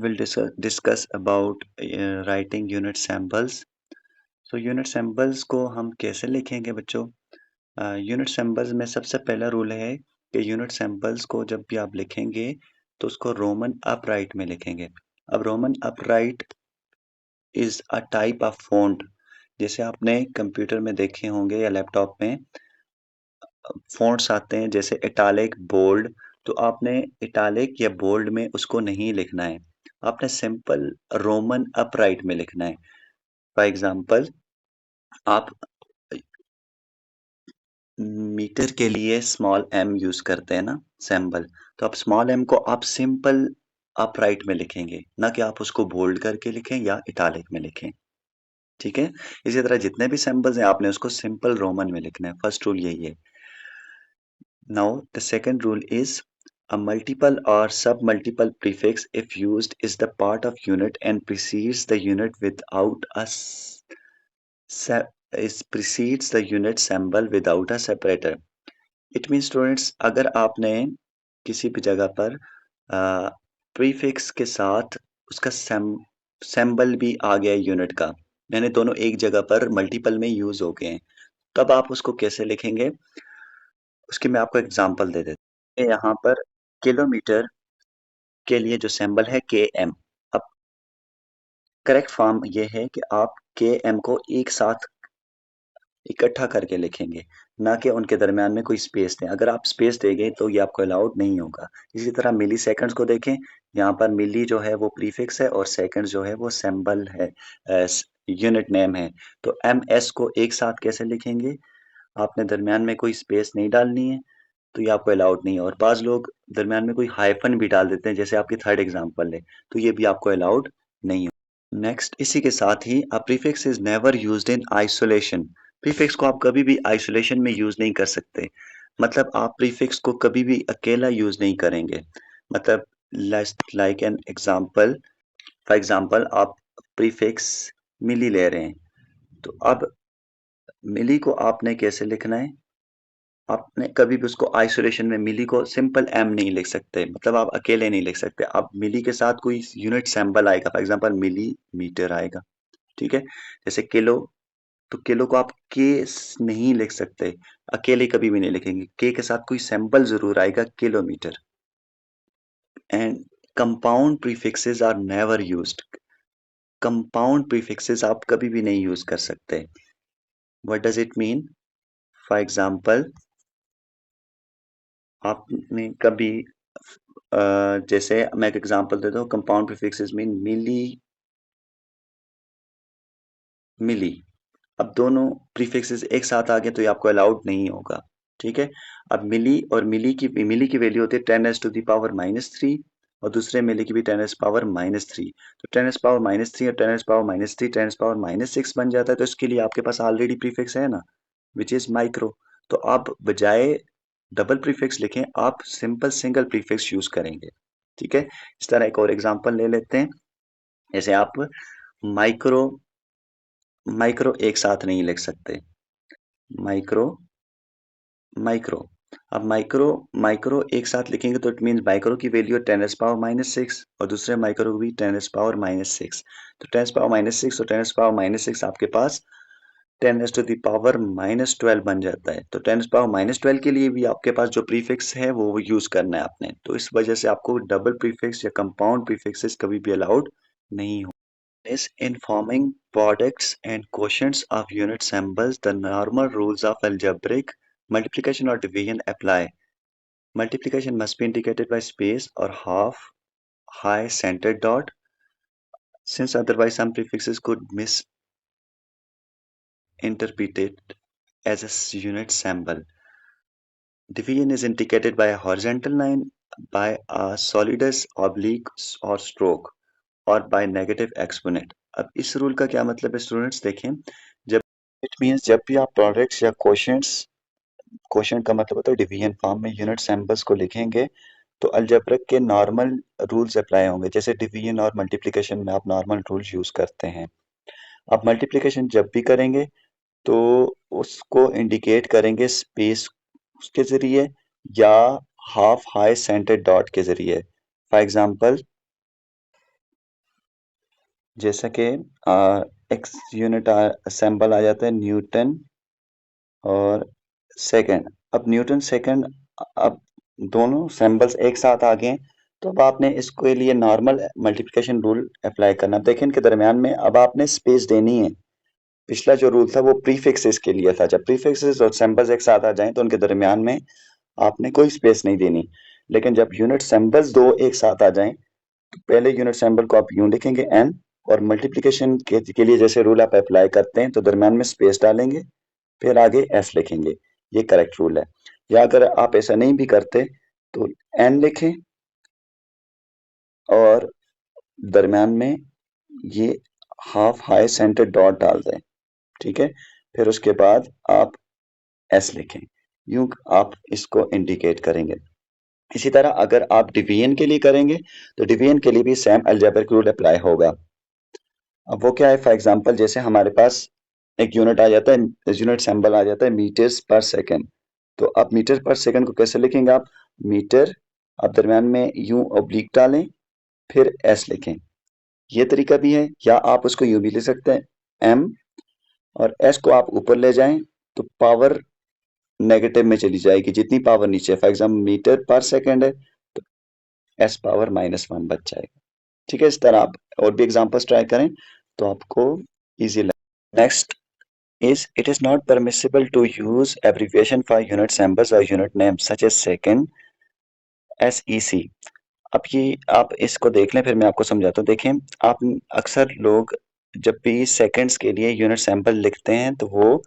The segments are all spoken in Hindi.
We'll discuss about writing unit samples. So unit samples को हम कैसे लिखेंगे बच्चों? यूनिट सैम्पल्स में सबसे पहला रूल है कि यूनिट सैम्पल्स को जब भी आप लिखेंगे तो उसको रोमन अपराइट में लिखेंगे। अब Roman upright is a type of font. जैसे आपने कंप्यूटर में देखे होंगे या लैपटॉप में फ़ॉन्ट्स आते हैं जैसे इटालिक, बोल्ड। तो आपने इटालिक या बोल्ड में उसको नहीं लिखना है। आपने सिंपल रोमन अपराइट में लिखना है। फॉर एग्जाम्पल आप मीटर के लिए स्मॉल एम यूज करते हैं ना, सिंबल। तो आप स्मॉल एम को आप सिंपल अपराइट में लिखेंगे, ना कि आप उसको बोल्ड करके लिखें या इटालिक में लिखें। ठीक है। इसी तरह जितने भी सिंबल्स हैं आपने उसको सिंपल रोमन में लिखना है। फर्स्ट रूल यही है। Now the second rule is a multiple or sub-multiple prefix, if used, is the part of unit and precedes the unit without a precedes the unit symbol without a separator. It means students, अगर आपने किसी भी जगह पर प्रीफिक्स के साथ उसका सिंबल भी आ गया यूनिट का, यानी दोनों एक जगह पर मल्टीपल में यूज हो गए हैं, तब आप उसको कैसे लिखेंगे? उसकी मैं आपको एग्जांपल दे देता हूँ। यहाँ पर किलोमीटर के लिए जो सिंबल है के एम। अब करेक्ट फॉर्म ये है कि आप के एम को एक साथ इकट्ठा करके लिखेंगे, ना कि उनके दरमियान में कोई स्पेस दें। अगर आप स्पेस देंगे तो ये आपको अलाउड नहीं होगा। इसी तरह मिली सेकंड्स को देखें। यहाँ पर मिली जो है वो प्रीफिक्स है और सेकंड्स जो है वो सिंबल है, यूनिट नेम है। तो एम एस को एक साथ कैसे लिखेंगे? आपने दरमियान में कोई स्पेस नहीं डालनी है, तो ये आपको अलाउड नहीं है। और बाज़ लोग दरमियान में कोई हाइफ़न भी डाल देते हैं, जैसे आपकी थर्ड एग्ज़ाम्पल है, तो ये भी आपको अलाउड नहीं है। नेक्स्ट, इसी के साथ ही a prefix is never used in isolation. Prefix को आप कभी भी आइसोलेशन में यूज़ नहीं कर सकते। मतलब आप प्रीफिक्स को कभी भी अकेला यूज़ नहीं करेंगे। मतलब like an example, for example आप प्रीफिक्स मिली ले रहे हैं, तो अब मिली को आपने कैसे लिखना है? आपने कभी भी उसको आइसोलेशन में मिली को सिंपल एम नहीं लिख सकते, मतलब आप अकेले नहीं लिख सकते। आप मिली के साथ कोई यूनिट सिंबल आएगा, फॉर एग्जांपल मिलीमीटर आएगा। ठीक है। जैसे किलो, तो किलो को आप के नहीं लिख सकते, अकेले कभी भी नहीं लिखेंगे। के साथ कोई सिंबल जरूर आएगा, kilometre. And compound prefixes are never used. Compound prefixes आप कभी भी नहीं यूज कर सकते। What does it mean? For example आपने कभी जैसे मैं एक एग्जांपल देता हूँ, compound prefixes mean milli, milli. अब दोनों प्रीफिक्सेस एक साथ आ गए तो ये आपको अलाउड नहीं होगा। ठीक है। अब मिली और मिली की वैल्यू होती है 10⁻³ और दूसरे मिली की भी 10⁻³ तो 10⁻³ और 10⁻³ 10⁻⁻6 बन जाता है। तो इसके लिए आपके पास ऑलरेडी प्रीफिक्स है ना, विच इज माइक्रो। तो आप बजाय डबल प्रीफिक्स लिखें, आप सिंपल सिंगल प्रीफिक्स यूज करेंगे। ठीक है। इस तरह एक और एग्जांपल ले लेते हैं। जैसे आप माइक्रो, माइक्रो एक साथ नहीं लिख सकते। Micro, micro. अब माइक्रो, माइक्रो एक साथ लिखेंगे तो इट मीन माइक्रो की वैल्यू 10⁻⁻6 और दूसरे माइक्रो भी 10⁻⁻6। तो 10⁻⁻6 और 10⁻⁻6 आपके पास 10⁻⁻12 बन जाता है। तो 10⁻⁻12 के लिए भी आपके पास जो प्रीफिक्स है वो यूज करना है आपने। तो इस वजह से आपको डबल प्रीफिक्स या कंपाउंड प्रीफिक्सेस कभी भी अलाउड नहीं हो। Is in forming products and quotients of unit symbols, the normal rules of algebraic multiplication or division apply. Multiplication must be indicated by space or half high centered dot, since otherwise some prefixes could misinterpreted as a unit symbol. Division is indicated by a horizontal line, by a solidus, oblique or stroke, और बाय नेगेटिव एक्सपोनेंट। अब इस रूल का क्या मतलब है स्टूडेंट्स? देखें, जब इट मींस जब भी आप प्रोडक्ट्स या क्वोशंट्स, क्वोशंट का मतलब होता है डिवीजन फॉर्म में यूनिट सिंबल्स को लिखेंगे, तो अलजेब्रिक के नॉर्मल रूल्स अप्लाई होंगे। जैसे डिवीजन और मल्टीप्लिकेशन में आप नॉर्मल रूल्स यूज करते हैं। आप मल्टीप्लिकेशन जब भी करेंगे तो उसको इंडिकेट करेंगे स्पेस के जरिए या हाफ हाई सेंटर डॉट के जरिए। फॉर एग्जांपल जैसा कि एक्स यूनिट सैंपल आ जाता है न्यूटन और सेकंड। अब न्यूटन सेकंड, अब दोनों सैंपल्स एक साथ आ गए, तो अब आपने इसके लिए नॉर्मल मल्टीप्लिकेशन रूल अप्लाई करना। देखिए इनके दरमियान में अब आपने स्पेस देनी है। पिछला जो रूल था वो प्रीफिक्सेस के लिए था, जब प्रीफिक्सेस और सैंपल्स एक साथ आ जाएं तो उनके दरमियान में आपने कोई स्पेस नहीं देनी। लेकिन जब यूनिट सैंपल्स दो एक साथ आ जाएं तो पहले यूनिट सैंपल को आप यूं लिखेंगे एन, और मल्टीप्लिकेशन के लिए जैसे रूल आप अप्लाई करते हैं तो दरमियान में स्पेस डालेंगे, फिर आगे एस लिखेंगे। ये करेक्ट रूल है। या अगर आप ऐसा नहीं भी करते तो एन लिखें और दरमियान में ये हाफ हाई सेंटर डॉट डाल दें, ठीक है। फिर उसके बाद आप एस लिखें, यूं आप इसको इंडिकेट करेंगे। इसी तरह अगर आप डिवीजन के लिए करेंगे तो डिवीजन के लिए भी सेम अलजेब्रिक रूल अप्लाई होगा। अब वो क्या है, फॉर एग्जांपल जैसे हमारे पास एक यूनिट आ जाता है, यूनिट सिंबल आ जाता है मीटर्स पर सेकंड। तो अब मीटर पर सेकंड को कैसे लिखेंगे आप, मीटर, आप दरमियान में यूं ऑब्लिक डालें, फिर एस लिखें। ये तरीका भी है, या आप उसको यूं भी लिख सकते हैं एम, और एस को आप ऊपर ले जाएं तो पावर नेगेटिव में चली जाएगी, जितनी पावर नीचे, फॉर एग्जाम्पल मीटर पर सेकंड है तो एस पावर -1 बच जाएगा। ठीक है, इस तरह आप और भी एग्जांपल्स ट्राई करें तो आपको इजी लगे। Next is it is not permissible to use abbreviation for unit symbols or unit names such as second, SEC। अब ये आप इसको देख लें, फिर मैं आपको समझाता हूँ। देखें, आप अक्सर लोग जब भी सेकंड्स के लिए यूनिट सैंपल लिखते हैं तो वो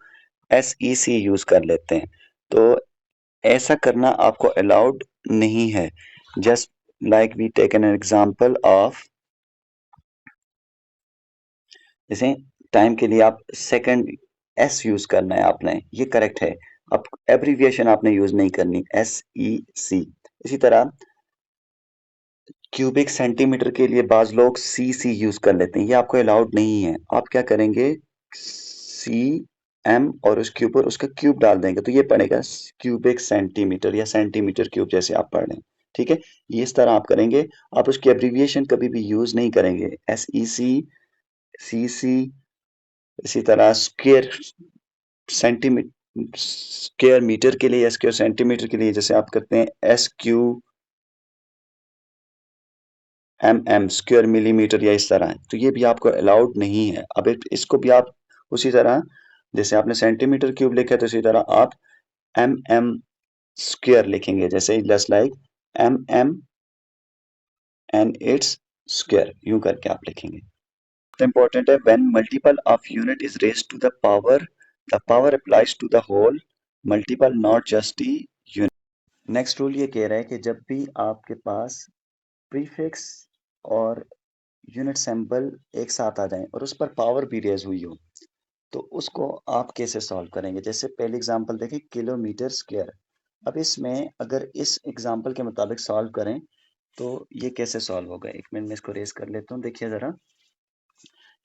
SEC यूज कर लेते हैं। तो ऐसा करना आपको अलाउड नहीं है। Just like we take an example of, जैसे टाइम के लिए आप सेकंड एस यूज करना है आपने, ये करेक्ट है। अब एब्रीविएशन आपने यूज नहीं करनी, SEC। इसी तरह क्यूबिक सेंटीमीटर के लिए बाज लोग CC यूज कर लेते हैं, ये आपको अलाउड नहीं है। आप क्या करेंगे, CM और उसके ऊपर उसका क्यूब डाल देंगे तो ये पड़ेगा क्यूबिक सेंटीमीटर या सेंटीमीटर क्यूब, जैसे आप पढ़ लें। ठीक है, ये इस तरह आप करेंगे। आप उसकी एब्रीविएशन कभी भी यूज नहीं करेंगे, SEC, CC। इसी तरह स्क्वायर सेंटीमीटर, स्क्वायर मीटर के लिए या स्क्वायर सेंटीमीटर के लिए जैसे आप करते हैं SQMM, स्क्वायर मिलीमीटर, या इस तरह, तो ये भी आपको अलाउड नहीं है। अब इसको भी आप उसी तरह, जैसे आपने सेंटीमीटर क्यूब लिखा है तो इसी तरह आप MM स्क्वायर लिखेंगे, जैसे just like MM and its square, यूं करके आप लिखेंगे। Important है, when multiple of unit is raised to the power applies to the whole multiple, not just the unit। Next rule ये कह रहा है कि जब भी आपके पास प्रीफिक्स और यूनिट सैंपल एक साथ आ जाएं और उस पर पावर भी रेज हुई हो तो उसको आप कैसे सॉल्व करेंगे। जैसे पहली एग्जांपल देखें, किलोमीटर स्क्वायर। अब इसमें अगर इस एग्जांपल के मुताबिक सॉल्व करें तो ये कैसे सॉल्व होगा, एक मिनट में इसको रेज कर लेता हूँ। देखिए जरा,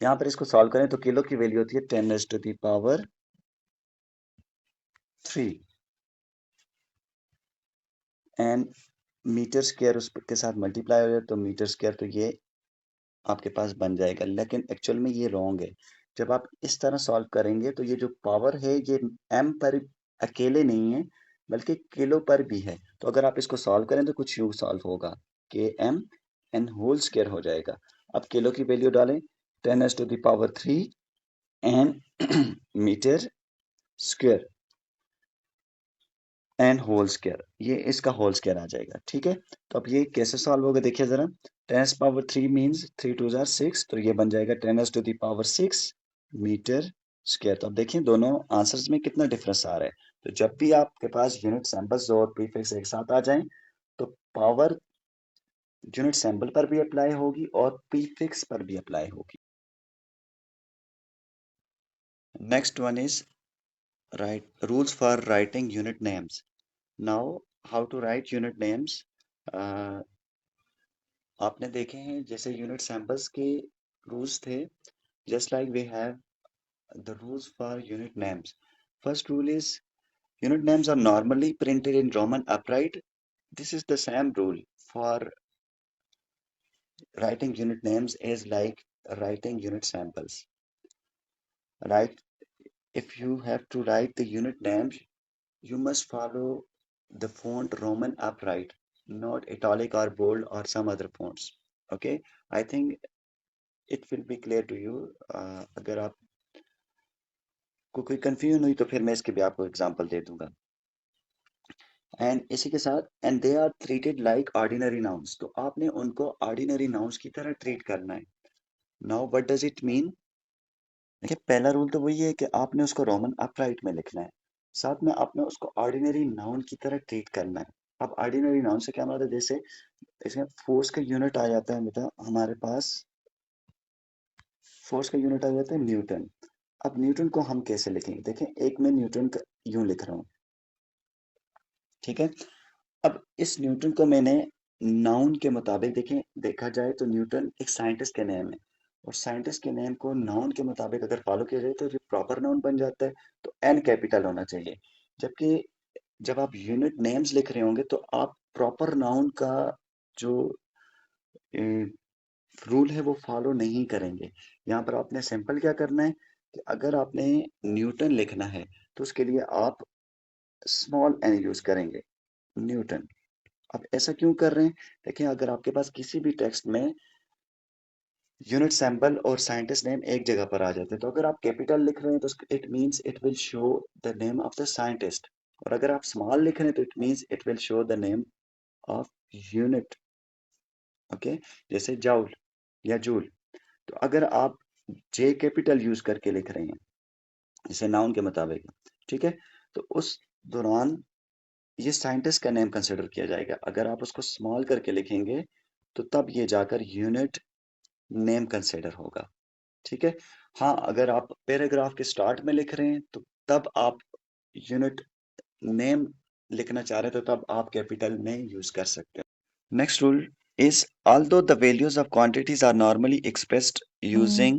यहाँ पर इसको सॉल्व करें तो किलो की वैल्यू होती है 10⁻³ एंड मीटर स्क्वायर उसके साथ मल्टीप्लाई हो जाए तो मीटर स्क्वायर, तो ये आपके पास बन जाएगा। लेकिन एक्चुअल में ये रॉन्ग है। जब आप इस तरह सॉल्व करेंगे तो ये जो पावर है ये एम पर अकेले नहीं है बल्कि किलो पर भी है। तो अगर आप इसको सॉल्व करें तो कुछ यूं सॉल्व होगा, KM एन होल स्क्वायर हो जाएगा। अब किलो की वैल्यू डालें 10⁻³ and metre square N whole square, ये इसका होल स्क्वायर आ जाएगा। ठीक है, तो अब ये कैसे सॉल्व होगा, देखिए जरा। 10⁻³ मीन्स 3 2 जार 6, तो ये बन जाएगा 10⁻6 मीटर स्क्वायर। तो अब देखिए दोनों आंसर्स में कितना डिफरेंस आ रहा है। तो जब भी आपके पास यूनिट सैंपल्स और प्रीफिक्स एक साथ आ जाएं तो पावर यूनिट सैंपल पर भी अप्लाई होगी और प्रीफिक्स पर भी अप्लाई होगी। Next one is write rules for writing unit names. Now how to write unit names. आपने देखे हैं जैसे यूनिट सैंपल्स के रूल्स थे, just like we have the rules for unit names. First rule is unit names are normally printed in Roman upright. This is the same rule for writing unit names as like writing unit samples, right? If you have to write the unit names, you must follow the font Roman upright, not italic or bold or some other fonts. Okay, I think it will be clear to you. अगर आपको कोई कंफ्यूजन हुई तो फिर मैं इसके भी आपको एग्जांपल दे दूंगा। एंड इसी के साथ and they are treated like ordinary nouns, तो आपने उनको ऑर्डिनरी नाउन्स की तरह ट्रीट करना है। Now what does it mean? देखिए पहला रूल तो वही है कि आपने उसको रोमन अपराइट में लिखना है, साथ में आपने उसको ऑर्डिनरी नाउन की तरह ट्रीट करना है। अब ऑर्डिनरी नाउन से क्या मतलब है, जैसे इसमें फोर्स का यूनिट आ जाता है बेटा हमारे पास, फोर्स का यूनिट आ जाता है न्यूटन। अब न्यूटन को हम कैसे लिखेंगे, देखें एक मैं न्यूटन का यूं लिख रहा हूँ, ठीक है। अब इस न्यूटन को मैंने नाउन के मुताबिक, देखें देखा जाए तो न्यूटन एक साइंटिस्ट के नेम है, और साइंटिस्ट के नेम को नाउन के मुताबिक अगर फॉलो किया जाए तो प्रॉपर नाउन बन जाता है, तो एन कैपिटल होना चाहिए। जबकि जब आप यूनिट नेम्स लिख रहे होंगे तो आप प्रॉपर नाउन का जो रूल है वो फॉलो नहीं करेंगे। यहाँ पर आपने सिंपल क्या करना है कि अगर आपने न्यूटन लिखना है तो उसके लिए आप स्मॉल एन यूज करेंगे, न्यूटन। अब ऐसा क्यों कर रहे हैं? देखिए अगर आपके पास किसी भी टेक्स्ट में यूनिट सैंपल और साइंटिस्ट नेम एक जगह पर आ जाते हैं, तो अगर आप कैपिटल लिख रहे हैं तो it means it will show the name of the scientist, और अगर आप स्मॉल लिख रहे हैं तो it means it will show the name of unit. Okay, जैसे जाउल या जूल, तो अगर आप जे कैपिटल यूज करके लिख रहे हैं जैसे नाउन के मुताबिक, ठीक है, तो उस दौरान ये साइंटिस्ट का नेम कंसिडर किया जाएगा। अगर आप उसको स्मॉल करके लिखेंगे तो तब ये जाकर यूनिट नेम कंसिडर होगा, ठीक है। हाँ, अगर आप पैराग्राफ के स्टार्ट में लिख रहे हैं तो तब आप यूनिट नेम लिखना चाह रहे हैं तो तब आप कैपिटल में यूज कर सकते हैं। Next rule is although the values of quantities are normally expressed using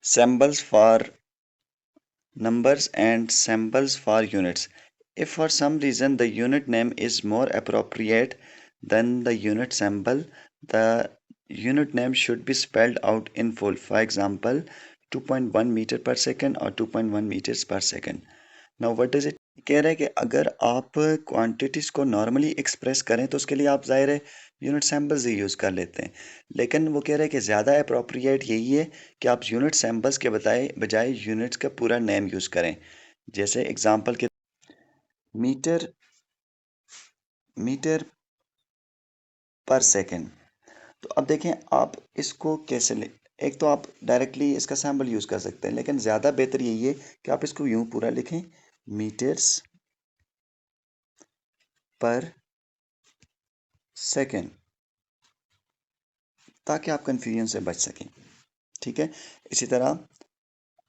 symbols for numbers and symbols for units, if for some reason the unit name is more appropriate than the unit symbol, the unit name should be spelled out in full. For example, 2.1 meter per second or 2.1 meters per second. Now what does it कह रहा है कि अगर आप क्वांटिटीज को नॉर्मली एक्सप्रेस करें तो उसके लिए आप जाहिर है यूनिट सैम्पल्स ही यूज़ कर लेते हैं, लेकिन वो कह रहा है कि ज़्यादा अप्रोप्रिएट यही है कि आप यूनिट सैम्पल्स के बजाय यूनिट्स का पूरा नेम यूज़ करें। जैसे एग्जांपल के मीटर, मीटर पर सेकेंड, तो अब देखें आप इसको कैसे ले, एक तो आप डायरेक्टली इसका सैम्पल यूज़ कर सकते हैं, लेकिन ज़्यादा बेहतर यही है कि आप इसको यूं पूरा लिखें, मीटर्स पर सेकेंड, ताकि आप कंफ्यूजन से बच सकें, ठीक है। इसी तरह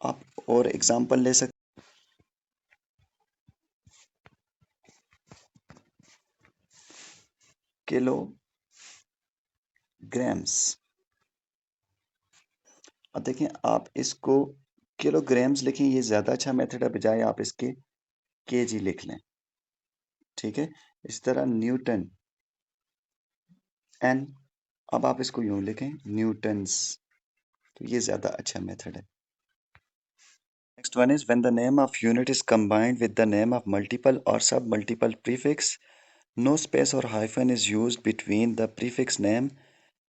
आप और एग्जांपल ले सकते, किलोग्राम्स। अब देखें आप इसको किलोग्राम्स लिखें, ये ज़्यादा अच्छा मेथड है बजाय आप इसके केजी लिख लें, ठीक है। इस तरह न्यूटन एन, अब आप इसको यूं लिखें न्यूटन्स, तो ये ज़्यादा अच्छा मेथड है। Next one is when the name of unit is combined with the name of multiple और सब multiple prefix, no space or hyphen is used between the prefix name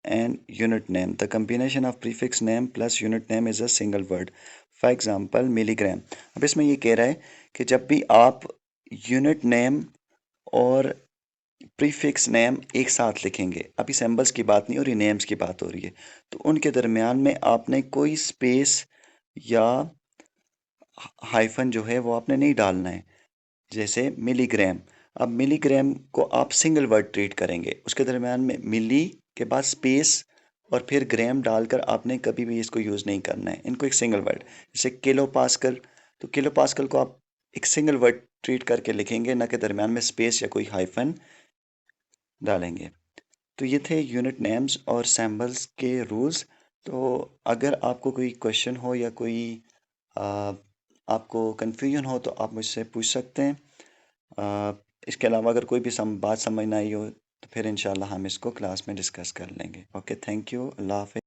and unit name. The combination of prefix name plus unit name is a single word. For example, milligram. अब इसमें ये कह रहा है कि जब भी आप यूनिट नेम और प्रीफिक्स नेम एक साथ लिखेंगे, अभी सिंबल्स की बात नहीं हो रही, नेम्स की बात हो रही है, तो उनके दरमियान में आपने कोई स्पेस या हाइफन जो है वो आपने नहीं डालना है। जैसे मिलीग्राम, अब मिलीग्राम को आप सिंगल वर्ड ट्रीट करेंगे, उसके दरमियान में मिली के बाद स्पेस और फिर ग्राम डालकर आपने कभी भी इसको यूज़ नहीं करना है, इनको एक सिंगल वर्ड। जैसे किलो पास्कल, तो किलो पास्कल को आप एक सिंगल वर्ड ट्रीट करके लिखेंगे, ना कि दरमियान में स्पेस या कोई हाइफन डालेंगे। तो ये थे यूनिट नेम्स और सैम्बल्स के रूल्स। तो अगर आपको कोई क्वेश्चन हो या कोई आ, आपको कन्फ्यूजन हो तो आप मुझसे पूछ सकते हैं। इसके अलावा अगर कोई भी बात समझ ना आई हो तो फिर इंशाल्लाह हम इसको क्लास में डिस्कस कर लेंगे। ओके, थैंक यू, अल्लाह हाफ़िज़।